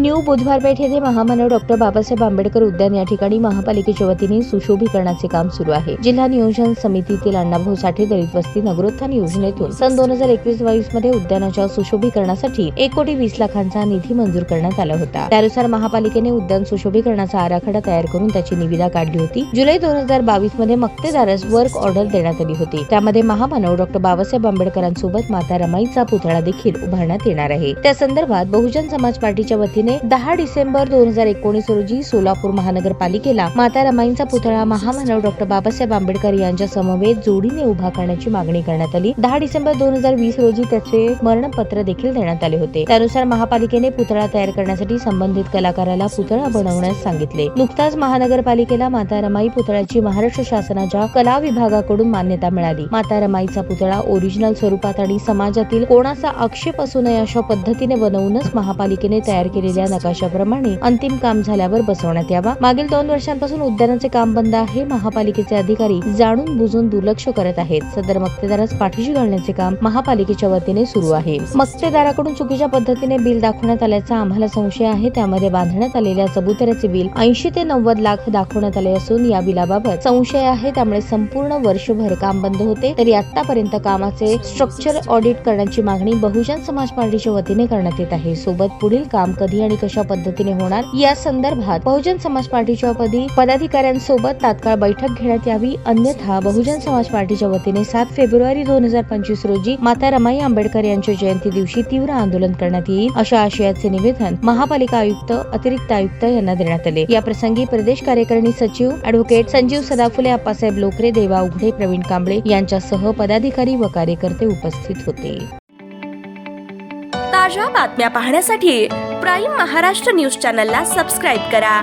New Budhwar Peth येथे महामानव doctor Babasaheb Ambedkar उद्यान या ठिकाणी महापालिकेच्या वतीने सुशोभीकरणाचे काम सुरू आहे। जिल्हा नियोजन समितीतील अण्णाभाऊ साठे दलित वस्ती नगरोत्थान योजनेतून सन 2021-22 मध्ये उद्यानाच्या सुशोभीकरणासाठी 1,20,00,000चा निधी मंजूर करण्यात आला होता। त्यानुसार महापालिकेने उद्यान सुशोभीकरणाचा आराखडा तयार करून त्याची निविदा काढली होती। जुलै 2022 मध्ये मक्तेदारास वर्क ऑर्डर देण्यात आली होती। त्यामध्ये महामानव डॉक्टर बाबासाहेब आंबेडकरांसोबत माता रमाईचा पुतळा देखील उभारण्यात येणार आहे। त्या संदर्भात बहुजन समाज पार्टीच्या वतीने 10 डिसेंबर 2019 रोजी सोलापूर महानगरपालिकेला माता रमाईचा पुतळा महामानव डॉक्टर बाबासाहेब आंबेडकर यांच्या समवेत जोडीने उभा करण्याची मागणी करण्यात आली। 10 डिसेंबर 2020 रोजी त्याचे मरणपत्र देखील देण्यात आले होते। त्यानुसार महापालिकेने पुतळा तयार करण्यासाठी संबंधित कलाकाराला पुतळा बनवण्यास सांगितले। नुकताच महानगरपालिकेला माता रमाई पुतळ्याची महाराष्ट्र शासनाच्या कला विभागाकडून मान्यता मिळाली। माता रमाईचा पुतळा ओरिजिनल स्वरूपात आणि समाजातील कोणाचा आक्षेप असू नये अशा पद्धतीने बनवूनच महापालिकेने तयार केलेल्या नकाशाप्रमाणे अंतिम काम झाल्यावर बसवण्यात यावा। मागील 2 वर्षांपासून उद्यानाचे काम बंद आहे। महापालिकेचे अधिकारी जाणून बुजून दुर्लक्ष करत आहेत। सदर मक्तेदारास पाठीशी घालण्याचे काम महापालिकेच्या वतीने सुरू आहे। मक्तेदाराकडून चुकीच्या पद्धतीने बिल दाखवण्यात आल्याचा आम्हाला संशय आहे। त्यामध्ये बांधण्यात आलेल्या चबुतऱ्याचे बिल 80 ते 90 लाख दाखवण्यात आले असून या बिलाबाबत संशय आहे। त्यामुळे संपूर्ण वर्षभर काम बंद होते। तरी आतापर्यंत कामाचे स्ट्रक्चर ऑडिट करण्याची मागणी बहुजन समाज पार्टीच्या वतीने करण्यात येत आहे। सोबत पुढील काम कधी आणि कशा पद्धतीने होणार या संदर्भात बहुजन समाज पार्टीच्या पदाधिकाऱ्यांसोबत तात्काळ बैठक घेण्यात यावी। अन्यथा बहुजन समाज पार्टीच्या वतीने 7 फेब्रुवारी 2025 रोजी माता रमाई आंबेडकर यांच्या जयंती दिवशी तीव्र आंदोलन करण्यात येईल अशा आशयाचे निवेदन महापालिका आयुक्त अतिरिक्त आयुक्त यांना देण्यात आले। या प्रसंगी प्रदेश कार्यकारिणी सचिव ॲडव्होकेट संजीव सदाफुले, आप्पासाहेब लोकरे, देवा उघडे, प्रवीण कांबळे यांच्यासह पदाधिकारी व कार्यकर्ते उपस्थित होते। ताज्या बातम्या पाहण्यासाठी प्राईम महाराष्ट्र न्यूज चॅनलला सबस्क्राईब करा।